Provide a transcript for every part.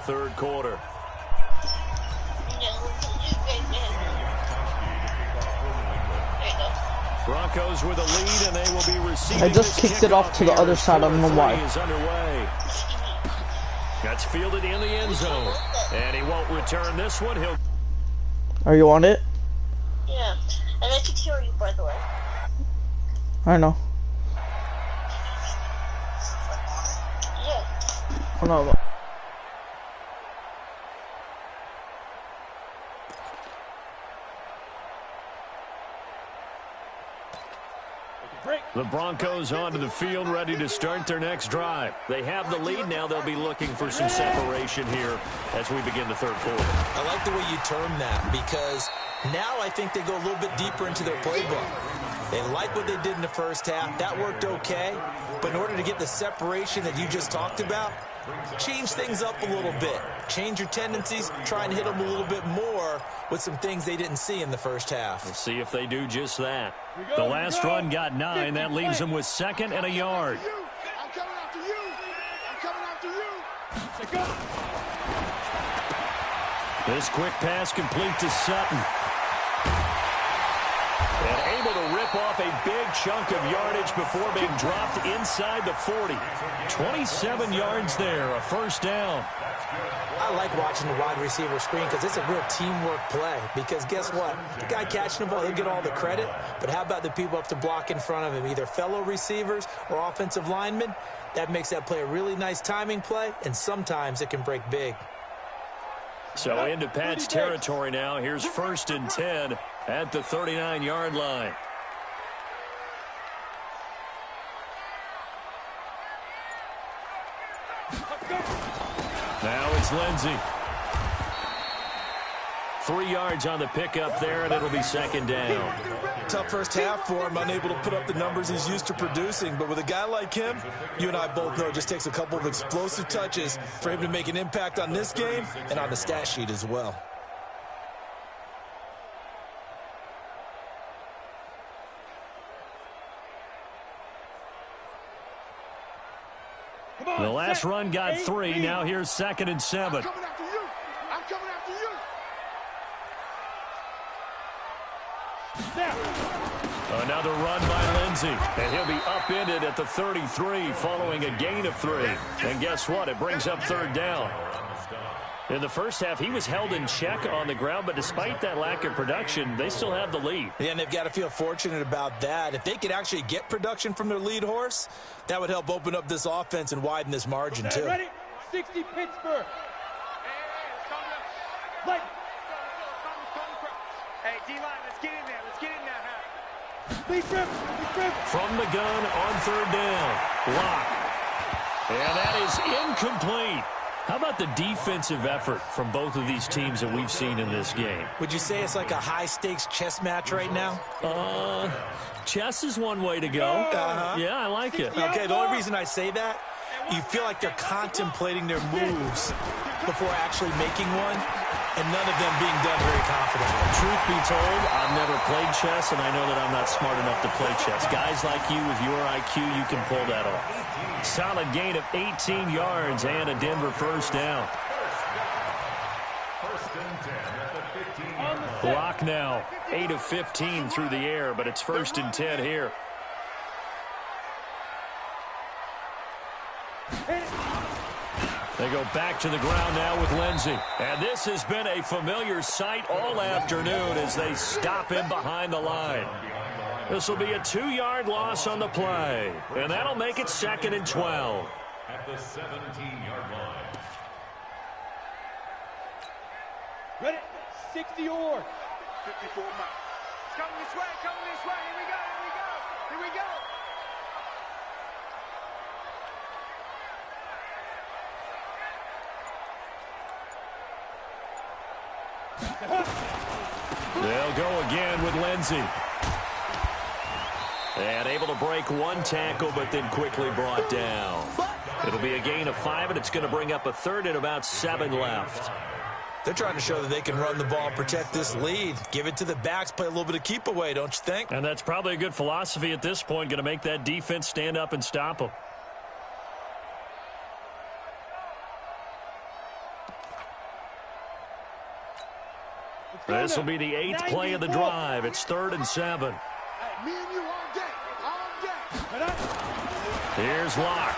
third quarter. Broncos with a lead, and they will be receiving. I just kicked it off to the other side. I don't know why. Is underway. That's fielded in the end zone, and he won't return this one. Are you on it? Yeah, and I can hear you, by the way. I know. Yeah. Oh no. The Broncos onto the field, ready to start their next drive. They have the lead now. They'll be looking for some separation here as we begin the third quarter. I like the way you term that, because now I think they go a little bit deeper into their playbook. They like what they did in the first half. That worked okay. But in order to get the separation that you just talked about, change things up a little bit. Change your tendencies. Try and hit them a little bit more with some things they didn't see in the first half. We'll see if they do just that. The last run got 9. That leaves them with 2nd and a yard. I'm coming after you. I'm coming after you. This quick pass complete to Sutton. And able to rip off a big chunk of yardage before being dropped inside the 40. 27 yards there, a first down. I like watching the wide receiver screen because it's a real teamwork play. Because guess what? The guy catching the ball, he'll get all the credit. But how about the people up to block in front of him, either fellow receivers or offensive linemen? That makes that play a really nice timing play, and sometimes it can break big. So into Pat's territory now. Here's 1st and 10 at the 39-yard line. Now it's Lindsey. 3 yards on the pickup there, and it'll be 2nd down. Tough first half for him, unable to put up the numbers he's used to producing. But with a guy like him, you and I both know it just takes a couple of explosive touches for him to make an impact on this game and on the stat sheet as well. The last run got 3. Now here's 2nd and 7. I'm coming after you. I'm coming after you. Another run by Lindsey, and he'll be upended at the 33 following a gain of 3. And guess what? It brings up 3rd down. In the first half, he was held in check on the ground, but despite that lack of production, they still have the lead. Yeah, and they've got to feel fortunate about that. If they could actually get production from their lead horse, that would help open up this offense and widen this margin, too. Ready? 60 Pittsburgh. Like. Hey, D-line, let's get in there. Let's get in there. From the gun on 3rd down. Lock. And that is incomplete. How about the defensive effort from both of these teams that we've seen in this game? Would you say it's like a high-stakes chess match right now? Chess is one way to go. Yeah, I like it. Okay, the only reason I say that, you feel like they're contemplating their moves before actually making one, and none of them being done very confidently. Truth be told, I've never played chess, and I know that I'm not smart enough to play chess. Guys like you with your IQ, you can pull that off. Solid gain of 18 yards and a Denver first down. Block now, 8 of 15 through the air, but it's 1st and 10 here. They go back to the ground now with Lindsey. And this has been a familiar sight all afternoon as they stop him behind the line. This will be a 2-yard loss on the play. And that'll make it 2nd and 12. At the 17-yard line. Ready? 60 or 54 miles. coming this way, coming this way. Here we go, here we go, here we go. They'll go again with Lindsey. And able to break one tackle, but then quickly brought down. It'll be a gain of 5, and it's going to bring up a 3rd and about 7 left. They're trying to show that they can run the ball and protect this lead. Give it to the backs, play a little bit of keep away, don't you think? And that's probably a good philosophy at this point, going to make that defense stand up and stop them. This will be the 8th play of the drive. It's 3rd and 7. Hey, me and you all day. All day. Here's Locke.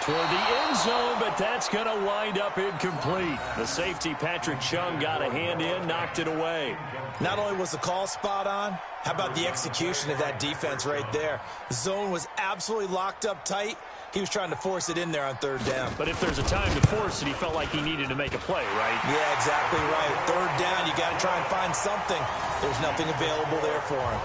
Toward the end zone, but that's going to wind up incomplete. The safety, Patrick Chung, got a hand in, knocked it away. Not only was the call spot on, how about the execution of that defense right there? The zone was absolutely locked up tight. He was trying to force it in there on 3rd down. But if there's a time to force it, he felt like he needed to make a play, right? Yeah, exactly right. 3rd down, you got to try and find something. There's nothing available there for him.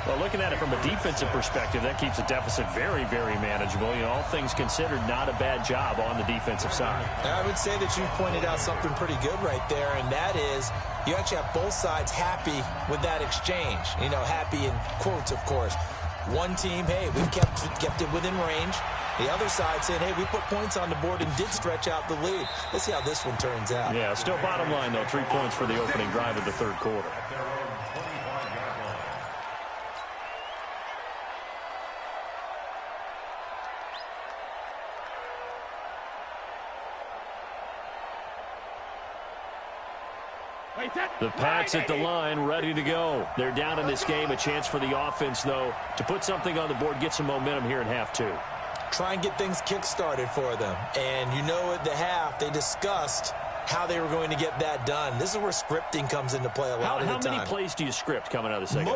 Well, looking at it from a defensive perspective, that keeps the deficit very, very manageable. You know, all things considered, not a bad job on the defensive side. I would say that you've pointed out something pretty good right there, and that is you actually have both sides happy with that exchange. You know, happy in quotes, of course. One team, hey, we've kept it within range. The other side saying, hey, we put points on the board and did stretch out the lead. Let's see how this one turns out. Yeah, still bottom line, though, 3 points for the opening drive of the 3rd quarter. The Pats at the line, ready to go. They're down in this game. A chance for the offense, though, to put something on the board, get some momentum here in half 2. Try and get things kick-started for them. And you know at the half, they discussed how they were going to get that done. This is where scripting comes into play a lot of the time. How many plays do you script coming out of the second?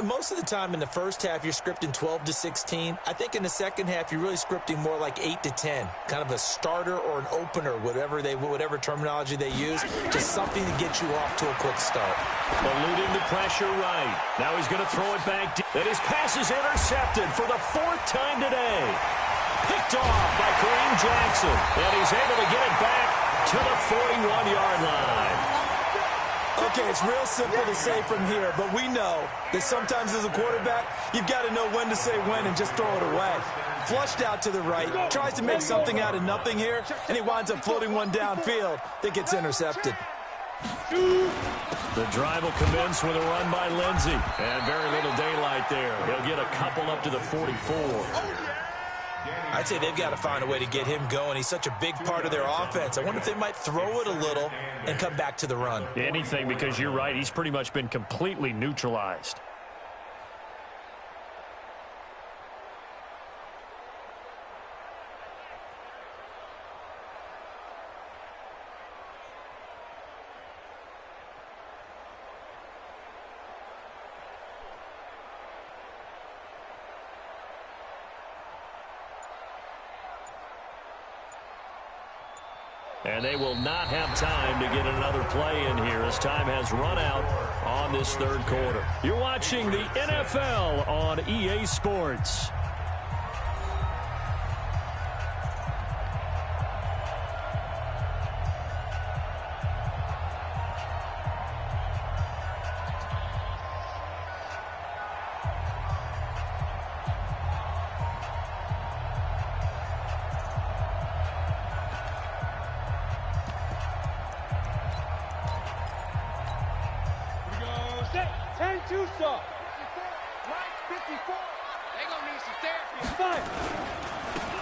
Most of the time in the first half, you're scripting 12 to 16. I think in the second half, you're really scripting more like 8 to 10. Kind of a starter or an opener, whatever terminology they use. Just something to get you off to a quick start. Eluding the pressure right. Now he's going to throw it back. And his pass is intercepted for the 4th time today. Picked off by Kareem Jackson. And he's able to get it back to the 41-yard line. Okay, it's real simple to say from here, but we know that sometimes as a quarterback, you've got to know when to say when and just throw it away. Flushed out to the right, tries to make something out of nothing here, and he winds up floating one downfield that gets intercepted. The drive will commence with a run by Lindsey, and very little daylight there. He'll get a couple up to the 44. I'd say they've got to find a way to get him going. He's such a big part of their offense. I wonder if they might throw it a little and come back to the run. Anything, because you're right. He's pretty much been completely neutralized. And they will not have time to get another play in here as time has run out on this 3rd quarter. You're watching the NFL on EA Sports.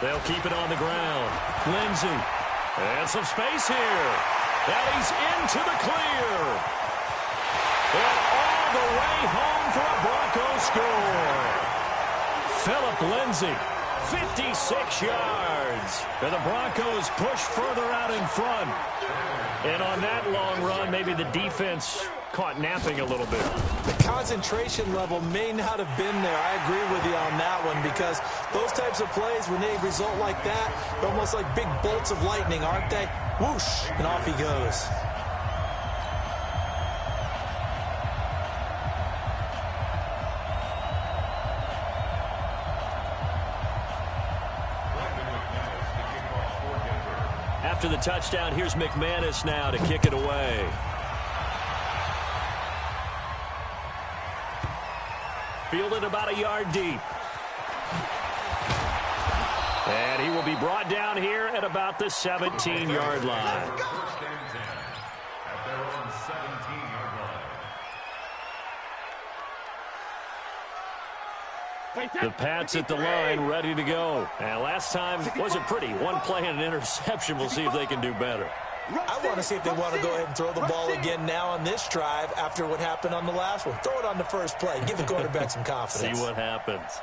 They'll keep it on the ground. Lindsey. And some space here. And he's into the clear. And all the way home for a Broncos score. Phillip Lindsey, 56 yards. And the Broncos push further out in front. And on that long run, maybe the defense caught napping a little bit. The concentration level may not have been there. I agree with you on that one, because those types of plays, when they result like that, they're almost like big bolts of lightning, aren't they? Whoosh, and off he goes. After the touchdown, here's McManus now to kick it away. Fielded about a yard deep. And he will be brought down here at about the 17-yard line. The Pats at the line, ready to go. And last time wasn't pretty. One play and an interception. We'll see if they can do better. I want to see if they want to go ahead and throw the ball again now on this drive after what happened on the last one. Throw it on the first play. Give the quarterback some confidence. See what happens.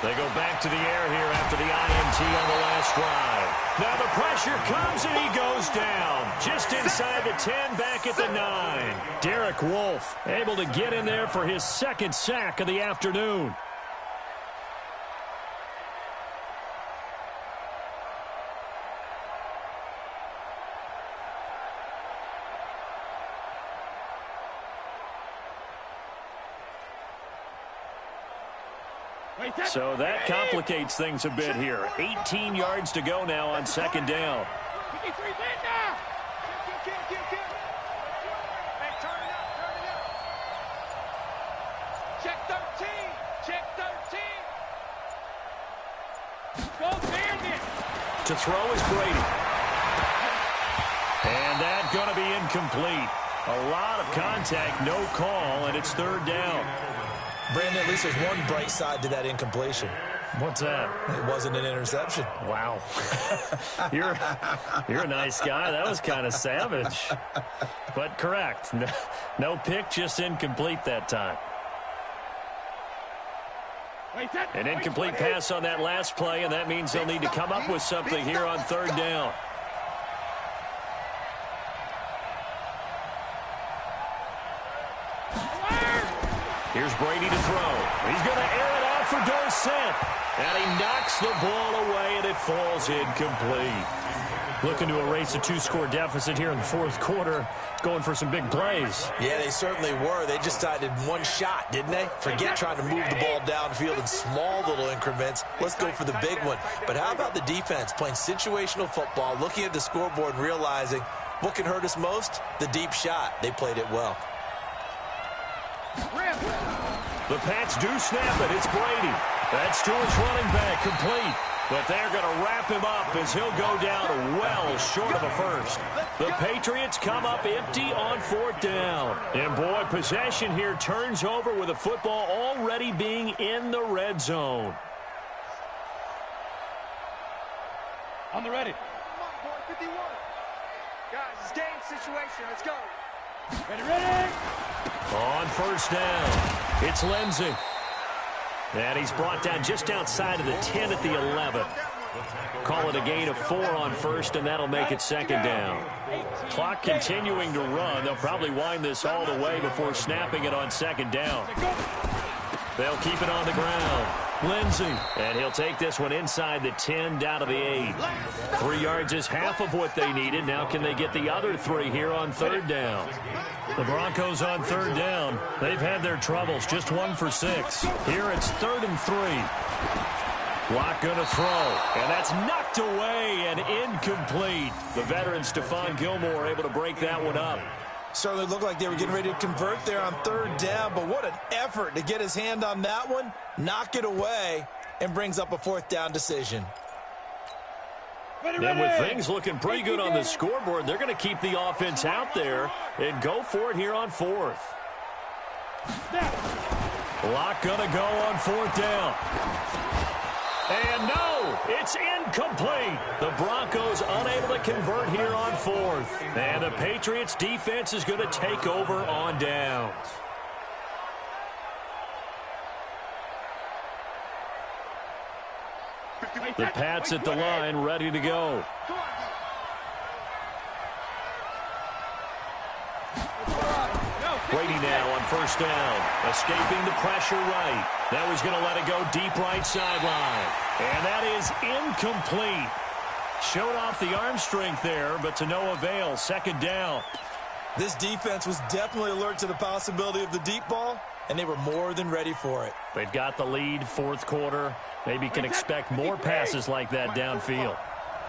They go back to the air here after the INT on the last drive. Now the pressure comes and he goes down. Just inside the 10, back at the 9. Derek Wolfe able to get in there for his second sack of the afternoon. So that complicates things a bit here. 18 yards to go now on second down. Hey, turn it up, turn it up. Check 13, check 13. Go Bandit. To throw is Brady. And that's going to be incomplete. A lot of contact, no call, and it's third down. Brandon, at least there's one bright side to that incompletion. What's that? It wasn't an interception. Wow. You're a nice guy. That was kind of savage. But correct. No pick, just incomplete that time. An incomplete pass on that last play, and that means they'll need to come up with something here on third down. Here's Brady to throw. He's going to air it out for Dorsett. And he knocks the ball away, and it falls incomplete. Looking to erase a two-score deficit here in the fourth quarter. Going for some big plays. Yeah, they certainly were. They just decided one shot, didn't they? Forget trying to move the ball downfield in small little increments. Let's go for the big one. But how about the defense playing situational football, looking at the scoreboard and realizing what can hurt us most? The deep shot. They played it well. The Pats do snap it. It's Brady. That's to his running back, complete. But they're going to wrap him up as he'll go down well short of a first. The Patriots come up empty on fourth down. And boy, possession here turns over with the football already being in the red zone. On the ready. Come on, boy, 51. Guys, it's game situation. Let's go. Ready. On first down, it's Lindsey. And he's brought down just outside of the 10 at the 11. Call it a gain of 4 on first, and that'll make it second down. Clock continuing to run. They'll probably wind this all the way before snapping it on second down. They'll keep it on the ground. Lindsey, and he'll take this one inside the 10 down to the 8. 3 yards is half of what they needed. Now can they get the other 3 here on third down? The Broncos on third down. They've had their troubles, just 1 for 6. Here it's 3rd and 3. Lock going to throw, and that's knocked away and incomplete. The veteran Stephon Gilmore able to break that one up. Certainly looked like they were getting ready to convert there on third down, but what an effort to get his hand on that one, knock it away, and brings up a fourth down decision. And with things looking pretty good on the scoreboard, they're going to keep the offense out there and go for it here on fourth. Lock going to go on fourth down. And no, it's incomplete. The Broncos unable to convert here on fourth. And the Patriots defense is going to take over on downs. The Pats at the line, ready to go. Brady now on first down, escaping the pressure right. Now he's going to let it go deep right sideline. And that is incomplete. Showed off the arm strength there, but to no avail. Second down. This defense was definitely alert to the possibility of the deep ball, and they were more than ready for it. They've got the lead, fourth quarter. Maybe can expect more passes like that downfield.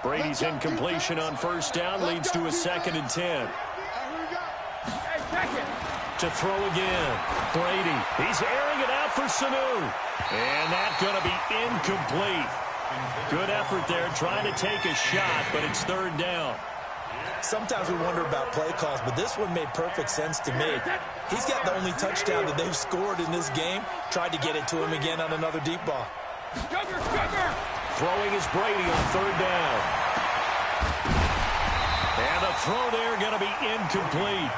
Brady's incompletion on first down leads to a 2nd and 10. To throw again. Brady, he's airing it out for Sanu. And that's going to be incomplete. Good effort there trying to take a shot, but it's third down. Sometimes we wonder about play calls, but this one made perfect sense to me. He's got the only touchdown that they've scored in this game. Tried to get it to him again on another deep ball. Throwing is Brady on third down. And the throw there going to be incomplete.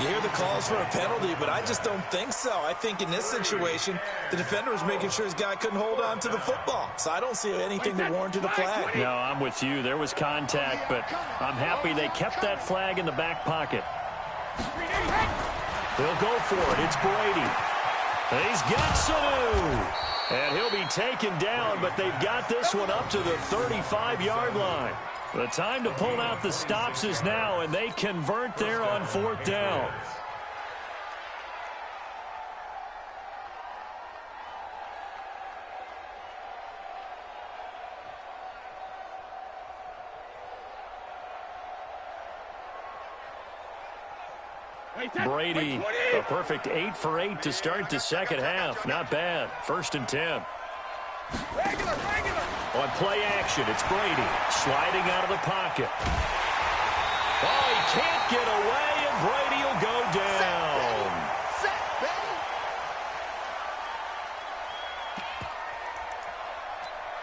You hear the calls for a penalty, but I just don't think so. I think in this situation, the defender was making sure his guy couldn't hold on to the football. So I don't see anything that warranted a flag. No, I'm with you. There was contact, but I'm happy they kept that flag in the back pocket. They'll go for it. It's Brady. He's got Sanu. And he'll be taken down, but they've got this one up to the 35-yard line. The time to pull out the stops is now, and they convert there on fourth down. Brady, a perfect 8 for 8 to start the second half. Not bad. 1st and 10. On play action, it's Brady sliding out of the pocket. Oh, he can't get away, and Brady will go down.